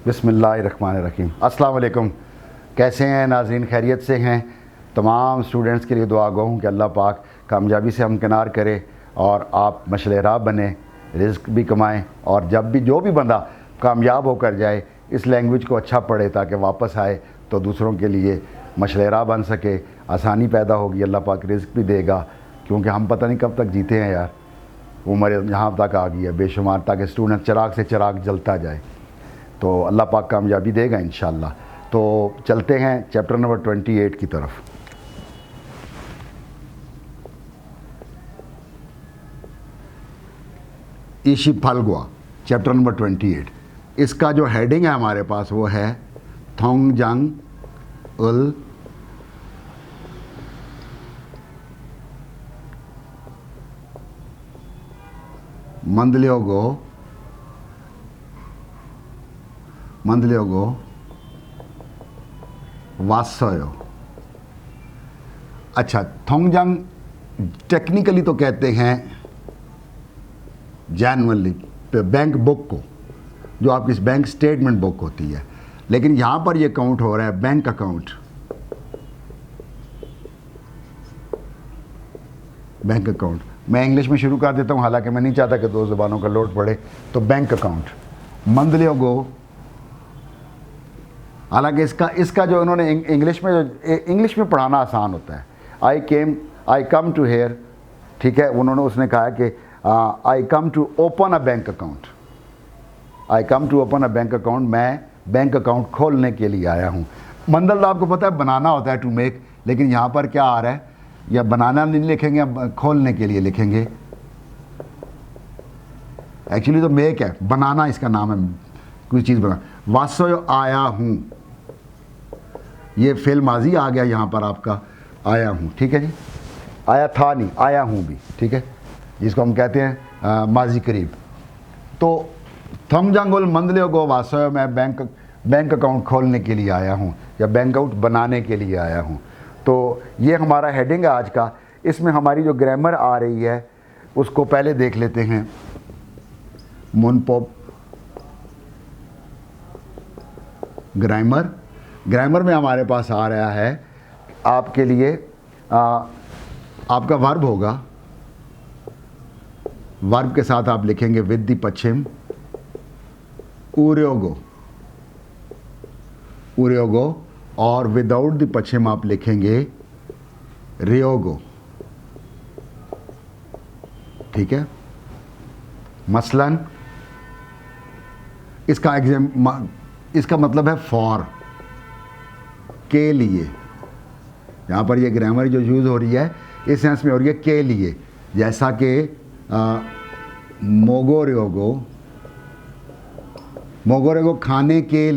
बिस्मिल्लाहिर्रहमानिर्रहीम। अस्सलाम वालेकुम। कैसे हैं नाज़रीन? खैरियत से हैं? तमाम स्टूडेंट्स के लिए दुआ गो हूँ कि अल्लाह पाक कामयाबी से हमकिनार करे और आप मशले राह बने, रिज़्क भी कमाएं, और जब भी जो भी बंदा कामयाब होकर जाए इस लैंग्वेज को अच्छा पढ़े ताकि वापस आए तो दूसरों के लिए मशले राह बन सके, आसानी पैदा होगी, अल्लाह पाक रिज़्क भी देगा। क्योंकि हम पता नहीं कब तक जीते हैं यार, उम्र यहाँ तक आ गई है बेशुमार, ताकि स्टूडेंट चिराग से चिराग जलता जाए, तो अल्लाह पाक कामयाबी देगा इंशाअल्लाह। तो चलते हैं चैप्टर नंबर 28 की तरफ। ईशी फाल्गुआ चैप्टर नंबर 28, इसका जो हेडिंग है हमारे पास वो है थोंगजांग उल मंदलियोगो वासयो। अच्छा, थोंगजांग टेक्निकली तो कहते हैं जनरली बैंक बुक को, जो आपकी बैंक स्टेटमेंट बुक होती है, लेकिन यहाँ पर ये काउंट हो रहा है बैंक अकाउंट। बैंक अकाउंट मैं इंग्लिश में शुरू कर देता हूँ, हालांकि मैं नहीं चाहता कि दो ज़बानों का लोड पड़े। तो बैंक अकाउंट मंदलियोगो, हालांकि इसका जो उन्होंने इंग्लिश में पढ़ाना आसान होता है। आई कम टू हेयर, ठीक है, उसने कहा कि I come to open a bank account. I come to open a bank account, मैं बैंक अकाउंट खोलने के लिए आया हूँ। मंदल आपको पता है बनाना होता है टू मेक, लेकिन यहाँ पर क्या आ रहा है, या बनाना नहीं लिखेंगे, खोलने के लिए लिखेंगे। एक्चुअली तो मेक है, बनाना इसका नाम है, कोई चीज़ बना। वासो आया हूँ, ये फेल माजी आ गया यहाँ पर आपका, आया हूँ, ठीक है जी। आया था नहीं, आया हूँ भी, ठीक है, जिसको हम कहते हैं माजी करीब। तो थमजंगुल मंदलियोगो वासो, मैं बैंक अकाउंट खोलने के लिए आया हूँ या बैंक अकाउंट बनाने के लिए आया हूँ। तो ये हमारा हेडिंग है आज का। इसमें हमारी जो ग्रामर आ रही है उसको पहले देख लेते हैं। मुनपोप ग्रामर में हमारे पास आ रहा है आपके लिए, आपका वर्ब होगा, वर्ब के साथ आप लिखेंगे विद द पश्चिम उर्योगो, और विदाउट द पश्चिम आप लिखेंगे रियोगो, ठीक है। मसलन इसका मतलब है फॉर, के लिए। यहाँ पर ये ग्रामर जो यूज़ हो रही है इस सेंस में हो रही है के लिए, जैसा कि मोगोरेगो खाने के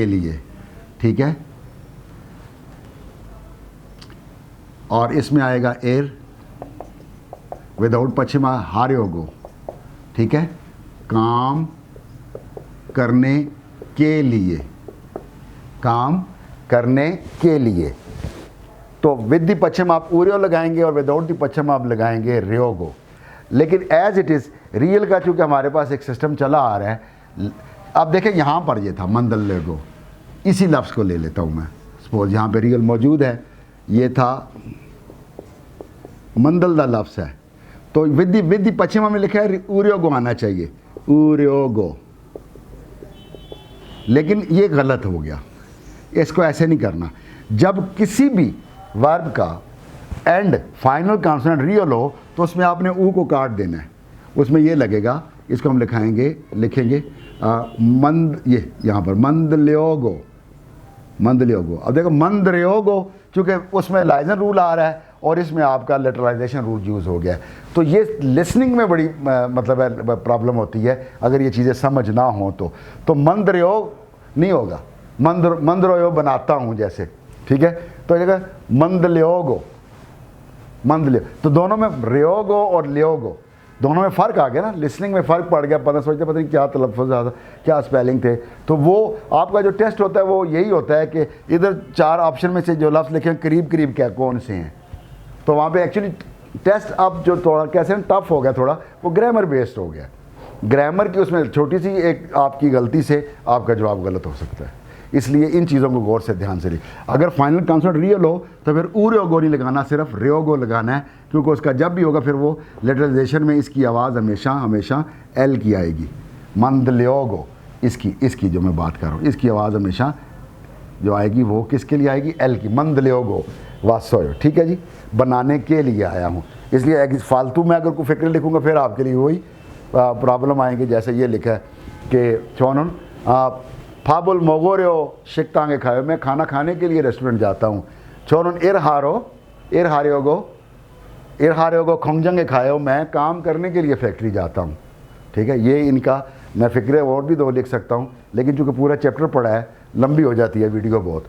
लिए, ठीक है। और इसमें आएगा एर, विदाउट पश्चिमा हार्योगो, ठीक है, काम करने के लिए, काम करने के लिए। तो विद द पश्चिम आप उर्यो लगाएंगे और विदाउट द पश्चिम आप लगाएंगे रियोगो। लेकिन एज इट इज़ रियल का चूँकि हमारे पास एक सिस्टम चला आ रहा है। अब देखें यहाँ पर ये था मंदलेगो, इसी लफ्ज़ को ले लेता हूँ मैं, सपोज यहाँ पे रियल मौजूद है, ये था मंदल दा लफ्ज़ है, तो विद द पश्चिमा में लिखा है उर्योगो आना चाहिए, उर्योगो। लेकिन ये गलत हो गया, इसको ऐसे नहीं करना। जब किसी भी वर्ब का एंड फाइनल कॉन्सोनेंट रियल हो तो उसमें आपने ऊ को काट देना है, उसमें ये लगेगा, इसको हम लिखेंगे ये यहाँ पर मंदलियोगो। अब देखो मंदलियोगो, चूँकि उसमें लाइजन रूल आ रहा है और इसमें आपका लेटराइजेशन रूल यूज़ हो गया है, तो ये लिसनिंग में बड़ी मतलब है प्रॉब्लम होती है अगर ये चीज़ें समझ ना हो तो मंदरयोग नहीं होगा, मंदरयो बनाता हूँ जैसे, ठीक है। तो जगह मंदलियोगो, तो दोनों में रियोगो और लियोगो दोनों में फ़र्क आ गया ना, लिसनिंग में फ़र्क पड़ गया, पता नहीं क्या तलफ़्फ़ुज़ ज़्यादा, क्या स्पेलिंग थे। तो वो आपका जो टेस्ट होता है वो यही होता है कि इधर 4 ऑप्शन में से जो लफ्ज़ लिखे करीब क्या कौन से हैं, तो वहाँ पे एक्चुअली टेस्ट अब जो थोड़ा कैसे टफ हो गया, थोड़ा वो ग्रामर बेस्ड हो गया। ग्रामर की उसमें छोटी सी एक आपकी गलती से आपका जवाब गलत हो सकता है, इसलिए इन चीज़ों को गौर से ध्यान से लिखिए। अगर फाइनल कॉन्सोनेंट रियल हो तो फिर रेओगो नहीं लगाना, सिर्फ रेओगो लगाना है, क्योंकि उसका जब भी होगा फिर वो लिटरलाइजेशन में इसकी आवाज़ हमेशा हमेशा एल की आएगी। मंदल्योगो इसकी जो मैं बात कर रहा हूँ, इसकी आवाज़ हमेशा जो आएगी वो किसके लिए आएगी? एल की। मंदल्योगो वासोयो, ठीक है जी, बनाने के लिए आया हूँ। इसलिए फालतू में अगर कोई फिक्र लिखूँगा फिर आपके लिए वही प्रॉब्लम आएंगे। जैसे ये लिखा है कि चौनन फाबुल मोगोरियो शिकतांगे खाए, मैं खाना खाने के लिए रेस्टोरेंट जाता हूँ। चौनन इरहारोगो खोंगजंगे खाए, मैं काम करने के लिए फैक्ट्री जाता हूँ। ठीक है, ये इनका मैं फ़िक्र और भी 2 लिख सकता हूँ, लेकिन चूँकि पूरा चैप्टर पढ़ा है लंबी हो जाती है वीडियो बहुत,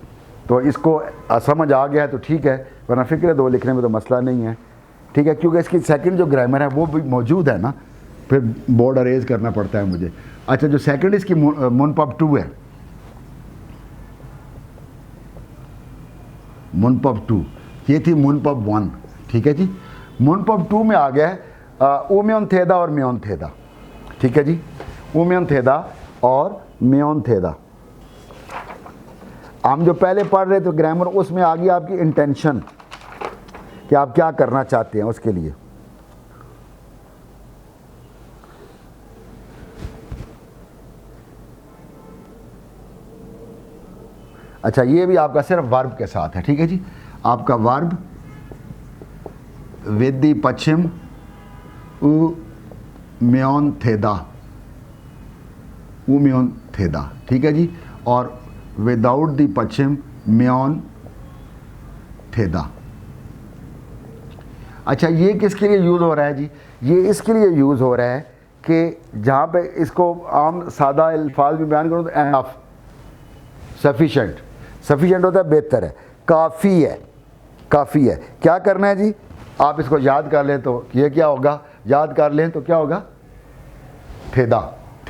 तो इसको समझ आ गया है तो ठीक है, वरना फ़िक्र 2 लिखने में तो मसला नहीं है। ठीक है, क्योंकि इसकी सेकंड जो ग्रामर है वो भी मौजूद है ना, फिर बोर्ड अरेज करना पड़ता है मुझे। अच्छा, जो सेकंड इसकी मुनपब 2 है, मुनपब 2, ये थी मुनपब 1। ठीक है जी, मुनपब 2 में आ गया है उम्योन थेदा और म्योन थेदा। ठीक है जी, उम्योन थेदा और म्योन थेदा। हम जो पहले पढ़ रहे थे ग्रामर, उसमें आ गई आपकी इंटेंशन कि आप क्या करना चाहते हैं उसके लिए। अच्छा, ये भी आपका सिर्फ वर्ब के साथ है। ठीक है जी, आपका वर्ब विद द पश्चिम उ म्योन थेदा, उ म्योन थेदा। ठीक है जी, और विदाउट द पश्चिम म्योन थेदा। अच्छा, ये किसके लिए यूज़ हो रहा है जी? ये इसके लिए यूज़ हो रहा है कि जहाँ पे इसको आम सादा अल्फाज में बयान करूँ तो एनफ, सफिशेंट। सफिशेंट होता है बेहतर है, काफ़ी है, काफ़ी है। क्या करना है जी? आप इसको याद कर लें तो ये क्या होगा? याद कर लें तो क्या होगा? थेदा,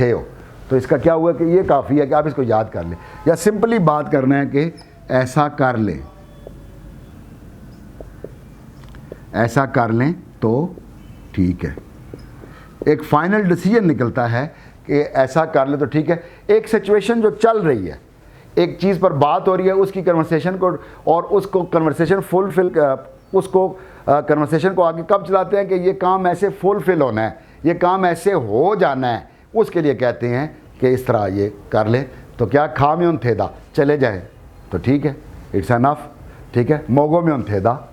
थेओ। तो इसका क्या हुआ कि ये काफ़ी है कि आप इसको याद कर लें, या सिंपली बात करना है कि ऐसा कर लें, ऐसा कर लें तो ठीक है। एक फाइनल डिसीजन निकलता है कि ऐसा कर ले तो ठीक है। एक सिचुएशन जो चल रही है, एक चीज़ पर बात हो रही है, उसकी कन्वर्सेशन को, और उसको कन्वर्सेशन फुलफिल, उसको कन्वर्सेशन को आगे कब चलाते हैं कि ये काम ऐसे फुलफिल होना है, ये काम ऐसे हो जाना है, उसके लिए कहते हैं कि इस तरह ये कर ले। तो क्या खाम्योन थेदा, चले जाएं तो ठीक है, इट्स एनफ। ठीक है, मोगो म्योन थेदा,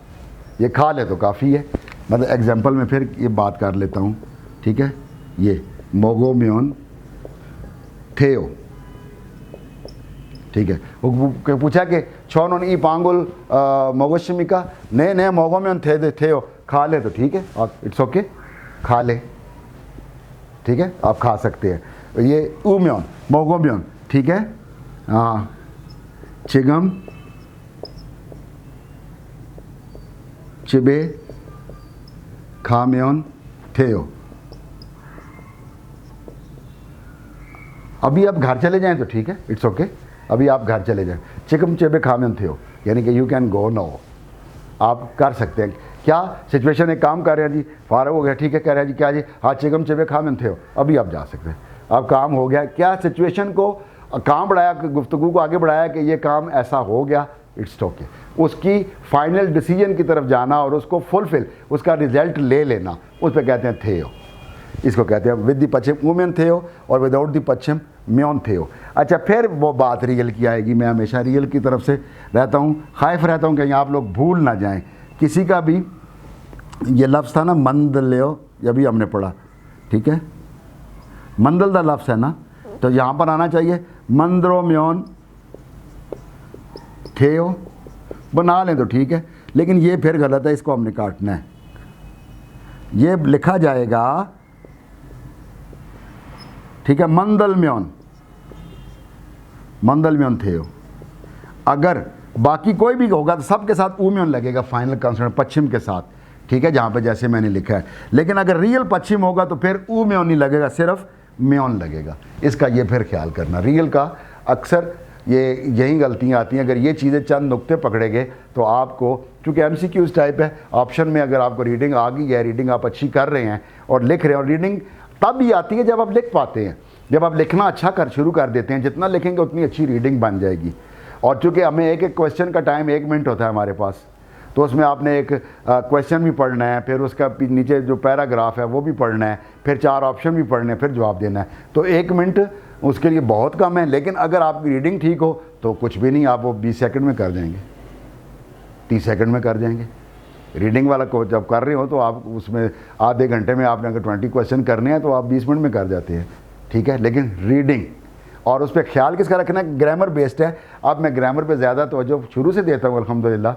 ये खा ले तो काफ़ी है। मतलब एग्जांपल में फिर ये बात कर लेता हूँ। ठीक है, ये मोगो म्योन थेओ। ठीक है, वो पूछा कि छोनोन ई पांगुल मोगोशमिका, ने मोगो म्योन थेओ, खा ले तो ठीक है, आप इट्स ओके, खा ले, ठीक है, आप खा सकते हैं। ये उम्योन मोगो म्योन, ठीक है, हाँ, चिगम चिबे खाम्योन थेओ। अभी आप घर चले जाएं तो ठीक है, इट्स ओके, अभी आप घर चले जाएं। चिकम चेबे खाम्योन थेओ यानी कि यू कैन गो नो, आप कर सकते हैं। क्या सिचुएशन, एक काम कर रहे हैं जी, फारग हो गया, ठीक है, कह रहे हैं जी क्या जी, हाँ चिकम चेबे खाम्योन थेओ, अभी आप जा सकते हैं, अब काम हो गया। क्या सिचुएशन को काम बढ़ाया, गुफ्तगू को आगे बढ़ाया कि ये काम ऐसा हो गया, इट्स ओके। उसकी फाइनल डिसीजन की तरफ जाना और उसको फुलफिल, उसका रिजल्ट ले लेना, उस पर कहते हैं थेओ। इसको कहते हैं विद द पश्चिम उम्योन थेओ और विदाउट द पश्चिम म्योन थेओ। अच्छा, फिर वो बात रियल की आएगी। मैं हमेशा रियल की तरफ से रहता हूँ, खाइफ रहता हूँ कहीं आप लोग भूल ना जाएं किसी का भी। ये लफ्ज़ था ना मंदल्यो, ये भी हमने पढ़ा, ठीक है, मंदल का लफ्ज़ है ना, तो यहाँ पर आना चाहिए मंद्रो म्योन थेओ, बना लें तो ठीक है, लेकिन ये फिर गलत है, इसको हमने काटना है। ये लिखा जाएगा, ठीक है, मंदल म्योन थेओ। अगर बाकी कोई भी होगा तो सब के साथ ऊ म्योन लगेगा, फाइनल कॉन्सोनेंट पश्चिम के साथ, ठीक है, जहाँ पे जैसे मैंने लिखा है। लेकिन अगर रियल पश्चिम होगा तो फिर ऊ म्योन नहीं लगेगा, सिर्फ म्योन लगेगा। इसका ये फिर ख्याल करना। रियल का अक्सर यही गलतियाँ आती हैं। अगर ये चीज़ें चंद नुक्ते पकड़ेंगे तो आपको, चूँकि MCQs टाइप है, ऑप्शन में अगर आपको रीडिंग आ गई है, रीडिंग आप अच्छी कर रहे हैं और लिख रहे हैं, और रीडिंग तब ही आती है जब आप लिख पाते हैं, जब आप लिखना अच्छा शुरू कर देते हैं। जितना लिखेंगे उतनी अच्छी रीडिंग बन जाएगी। और चूँकि हमें एक एक क्वेश्चन का टाइम 1 मिनट होता है हमारे पास, तो उसमें आपने एक क्वेश्चन भी पढ़ना है, फिर उसका नीचे जो पैराग्राफ है वो भी पढ़ना है, फिर 4 ऑप्शन भी पढ़ने हैं, फिर जवाब देना है। तो 1 मिनट उसके लिए बहुत कम है। लेकिन अगर आपकी रीडिंग ठीक हो तो कुछ भी नहीं, आप वो 20 सेकंड में कर जाएंगे, 30 सेकंड में कर जाएंगे। रीडिंग वाला को जब कर रहे हो तो आप उसमें आधे घंटे में आपने अगर 20 क्वेश्चन करने हैं तो आप 20 मिनट में कर जाते हैं, ठीक है। लेकिन रीडिंग और उस पर ख्याल किसका रखना है, ग्रामर बेस्ड है। अब मैं ग्रामर पे ज़्यादा तवज्जो शुरू से देता हूँ अल्हम्दुलिल्लाह,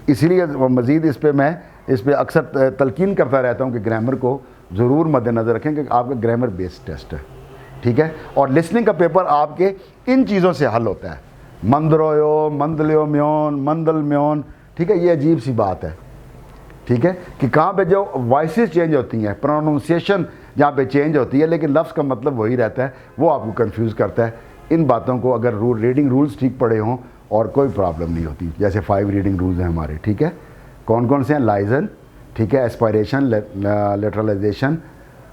इसीलिए मज़ीद इस पर अक्सर तलकीन करता रहता हूँ कि ग्रामर को ज़रूर मद्देनज़र रखें कि आपका ग्रामर बेस्ड टेस्ट है, ठीक है। और लिसनिंग का पेपर आपके इन चीज़ों से हल होता है, मंदरोयो, मंदलियो म्योन, मंदल म्योन, ठीक है। ये अजीब सी बात है, ठीक है, कि कहाँ पे जो वॉइसेस चेंज होती हैं, प्रोनाउंसिएशन जहाँ पे चेंज होती है, लेकिन लफ्ज़ का मतलब वही रहता है, वो आपको कंफ्यूज करता है। इन बातों को अगर रीडिंग रूल्स ठीक पढ़े हों और कोई प्रॉब्लम नहीं होती। जैसे 5 रीडिंग रूल्स हैं हमारे, ठीक है। कौन कौन से हैं, लाइजन, ठीक है, एस्पायरेशन, लेटरलाइजेशन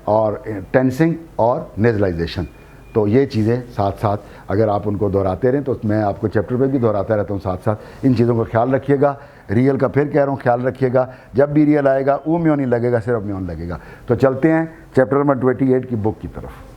और टेंसिंग और नेजलाइजेशन। तो ये चीज़ें साथ साथ अगर आप उनको दोहराते रहें, तो मैं आपको चैप्टर पे भी दोहराता रहता हूँ साथ साथ। इन चीज़ों का ख्याल रखिएगा। रियल का फिर कह रहा हूँ ख्याल रखिएगा, जब भी रियल आएगा वो म्योन नहीं लगेगा, सिर्फ म्योन लगेगा। तो चलते हैं चैप्टर नंबर 28 की बुक की तरफ।